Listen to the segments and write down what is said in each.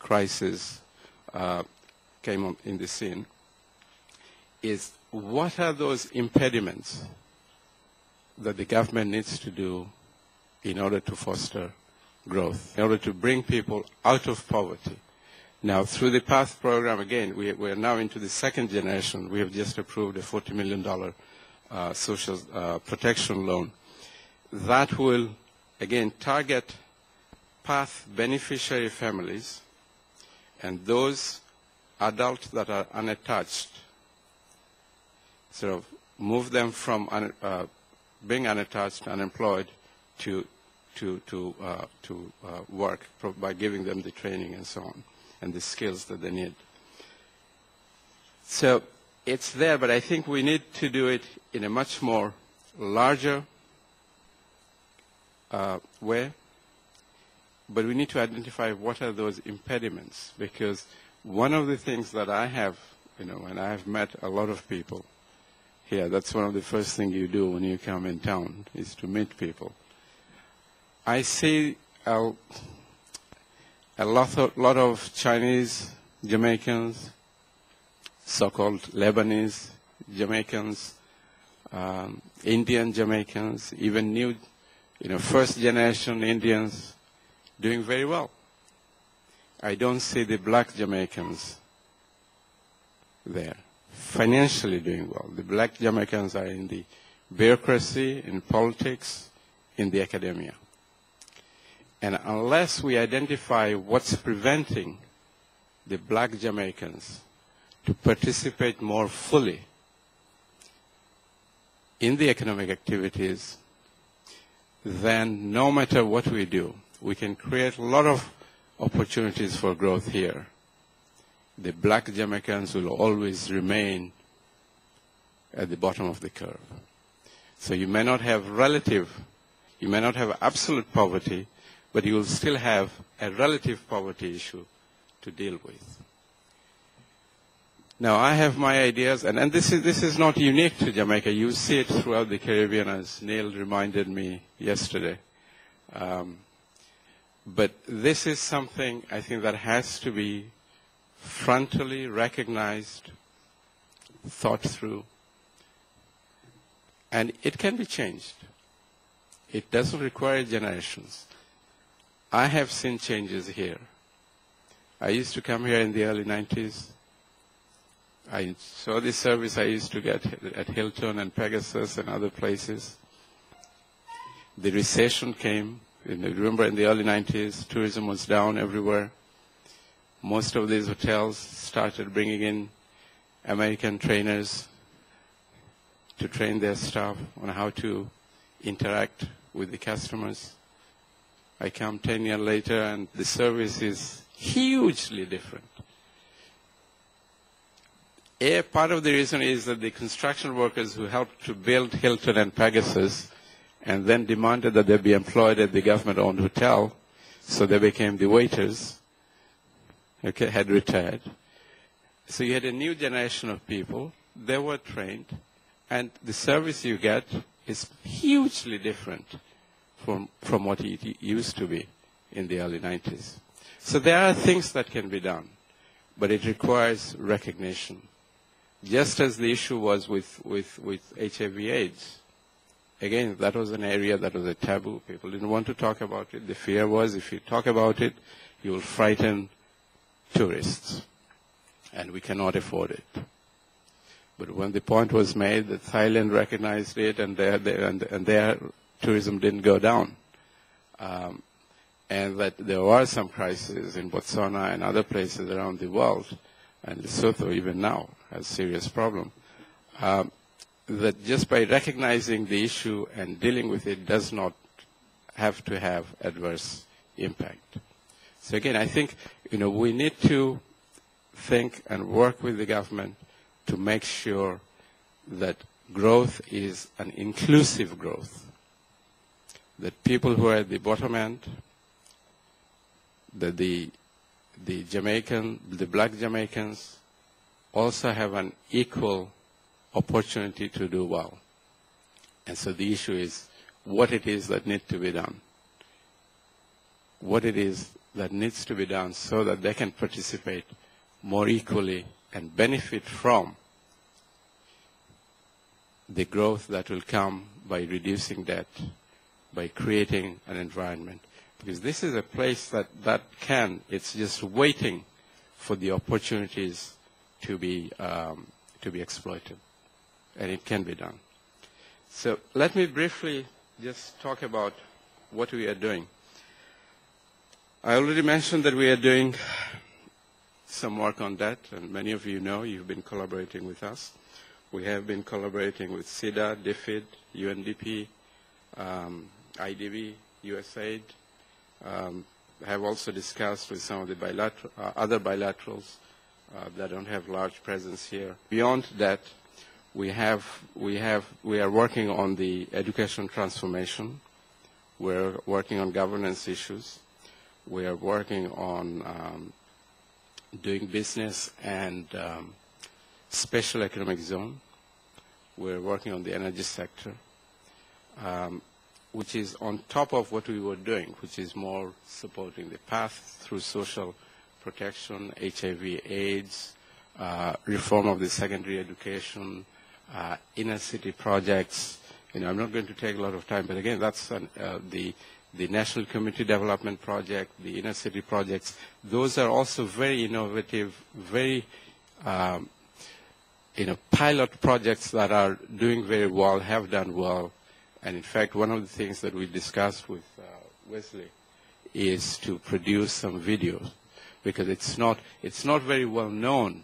crisis came on in the scene, is what are those impediments that the government needs to do in order to foster growth, in order to bring people out of poverty. Now, through the PATH program, again, we are now into the second generation. We have just approved a $40 million social protection loan. That will, again, target PATH beneficiary families and those adults that are unattached, sort of move them from being unattached, unemployed, to work by giving them the training and so on, and the skills that they need. So it's there, but I think we need to do it in a much more larger way. But we need to identify what are those impediments, because one of the things that I have, and I have met a lot of people here, that's one of the first things you do when you come in town, is to meet people. I see a lot of Chinese Jamaicans, so-called Lebanese Jamaicans, Indian Jamaicans, even new, first-generation Indians doing very well. I don't see the black Jamaicans there, financially doing well. The black Jamaicans are in the bureaucracy, in politics, in the academia. And unless we identify what's preventing the black Jamaicans to participate more fully in the economic activities, then no matter what we do, we can create a lot of opportunities for growth here. The black Jamaicans will always remain at the bottom of the curve. So you may not have absolute poverty, but you will still have a relative poverty issue to deal with. Now, I have my ideas, and this is not unique to Jamaica. You see it throughout the Caribbean, as Neil reminded me yesterday. But this is something, I think, that has to be frontally recognized, thought through, and it can be changed. It doesn't require generations. I have seen changes here. I used to come here in the early 90s. I saw the service I used to get at Hilton and Pegasus and other places. The recession came. Remember, in the early 90s, tourism was down everywhere. Most of these hotels started bringing in American trainers to train their staff on how to interact with the customers. I come 10 years later, and the service is hugely different. Part of the reason is that the construction workers who helped to build Hilton and Pegasus and then demanded that they be employed at the government-owned hotel, so they became the waiters, had retired. So you had a new generation of people. They were trained, and the service you get is hugely different from what it used to be in the early 90s. So there are things that can be done, but it requires recognition. Just as the issue was with HIV/AIDS. Again, that was an area that was a taboo. People didn't want to talk about it. The fear was if you talk about it, you will frighten tourists, and we cannot afford it. But when the point was made that Thailand recognized it and their tourism didn't go down, and that there were some crises in Botswana and other places around the world, and Lesotho even now has a serious problem, that just by recognizing the issue and dealing with it does not have to have adverse impact. So again, I think we need to think and work with the government to make sure that growth is an inclusive growth, that people who are at the bottom end, that the black Jamaicans also have an equal opportunity to do well. And so the issue is what it is that needs to be done, what it is that needs to be done so that they can participate more equally and benefit from the growth that will come by reducing debt, by creating an environment. Because this is a place that can, it's just waiting for the opportunities to be exploited. And it can be done. So let me briefly just talk about what we are doing. I already mentioned that we are doing some work on that, and many of you know you've been collaborating with us. We have been collaborating with SIDA, DFID, UNDP, IDP, USAID. Have also discussed with some of the other bilaterals that don't have large presence here. Beyond that, we are working on the education transformation. We're working on governance issues. We are working on doing business and special economic zone. We're working on the energy sector, which is on top of what we were doing, which is more supporting the path through social protection, HIV, AIDS, reform of the secondary education, inner city projects. You know, I'm not going to take a lot of time, but again, that's the National Community Development Project, the inner city projects. Those are also very innovative, very pilot projects that are doing very well, have done well. And in fact, one of the things that we discussed with Wesley is to produce some videos, because it's not very well known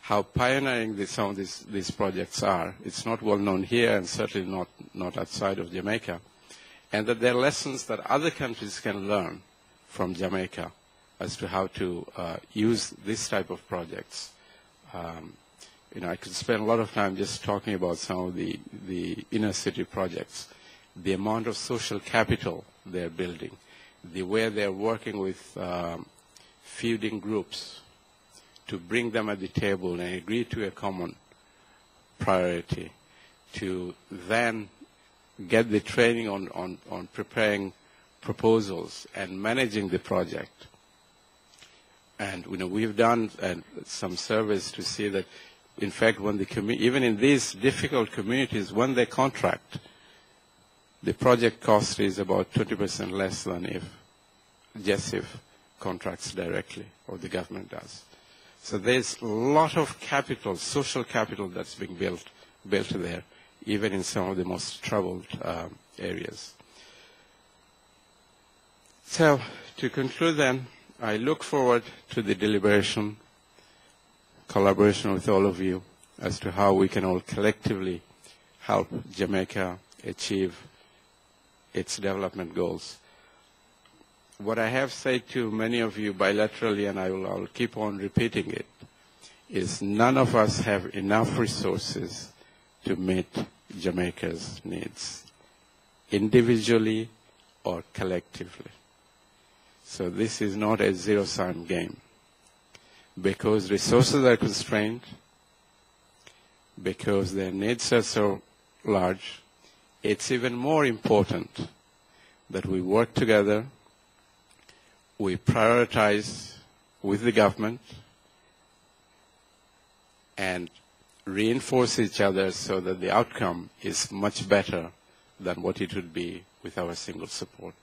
how pioneering some of these projects are. It's not well known here, and certainly not outside of Jamaica. And that there are lessons that other countries can learn from Jamaica as to how to use this type of projects. I could spend a lot of time just talking about some of the inner city projects, the amount of social capital they're building, the way they're working with feuding groups to bring them at the table and agree to a common priority, to then get the training on preparing proposals and managing the project. And we've done some surveys to see that, in fact, when even in these difficult communities, when they contract, the project cost is about 20% less than if contracts directly, or the government does. So there's a lot of capital, social capital, that's being built there, even in some of the most troubled areas. So to conclude then, I look forward to the deliberation, collaboration with all of you as to how we can all collectively help Jamaica achieve its development goals. What I have said to many of you bilaterally, and I'll keep on repeating it, is none of us have enough resources to meet Jamaica's needs, individually or collectively. So this is not a zero-sum game. Because resources are constrained, because their needs are so large, it's even more important that we work together, we prioritize with the government, and reinforce each other so that the outcome is much better than what it would be with our single support.